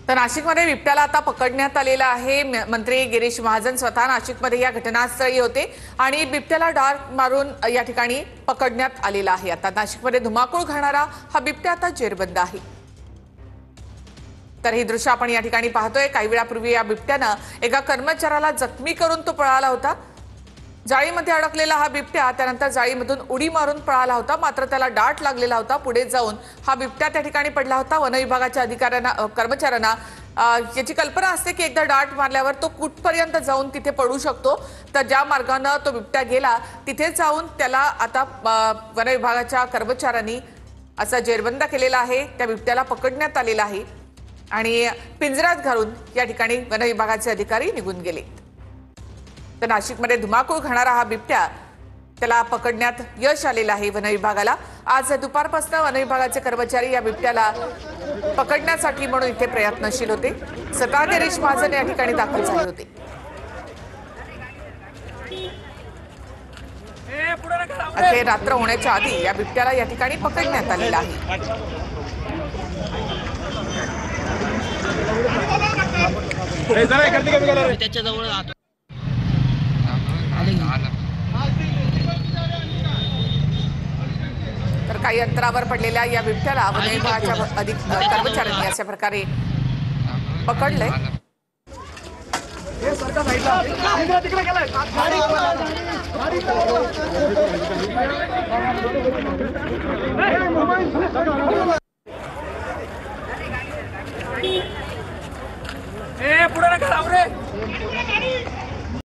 तर नाशिकमध्ये बिबट्याला आता पकडण्यात आलेला आहे। मंत्री गिरीश महाजन स्वतः नाशिकमध्ये या घटनास्थळी होते आणि बिबट्याला डार्ट मारून या ठिकाणी पकडण्यात आलेला आहे। आता नाशिकमध्ये धुमाकूळ घालणारा हा बिबट्या आता जेरबंद आहे। तर ही दृश्य आपण या ठिकाणी पाहतोय। काही वेळापूर्वी या बिबट्यानं एका कर्मचाऱ्याला जखमी करून तो पळाला होता। जाळीमध्ये अडकलेला हा बिबट्या त्यानंतर जाळीमधून उडी मारून पळाला होता, मात्र त्याला डाट लागलेला होता। पुढे जाऊन हा बिबट्या त्या ठिकाणी पडला होता। वन विभागाच्या अधिकाऱ्यांना कर्मचाऱ्यांना याची कल्पना असते की एकदा डाट मारल्यावर तो कुठपर्यंत जाऊन तिथे पडू शकतो। तर ज्या मार्गाने तो बिबट्या गेला तिथे जाऊन त्याला आता वन विभागाच्या कर्मचाऱ्यांनी असा जेरबंद केलेला आहे। त्या बिबट्याला पकडण्यात आलेला आहे आणि पिंजऱ्यात घालून या ठिकाणी वन विभागाचे अधिकारी निघून गेले। तर नाशिकमध्ये धुमाकूळ घालणारा हा बिबट्या त्याला पकडण्यात यश आलेलं आहे वन विभागाला। आज दुपारपासून वन विभागाचे कर्मचारी या बिबट्याला पकडण्यासाठी म्हणून इथे प्रयत्नशील होते। स्वतः गिरीश महाजन या ठिकाणी दाखल झाले होते। अखेर रात्र होण्याच्या आधी या बिबट्याला या ठिकाणी पकडण्यात आलेलं आहे। तर काही अंतरावर पडलेल्या या बिबट्याला वन विभागाच्या कर्मचाऱ्यांनी अशा प्रकारे पकडले।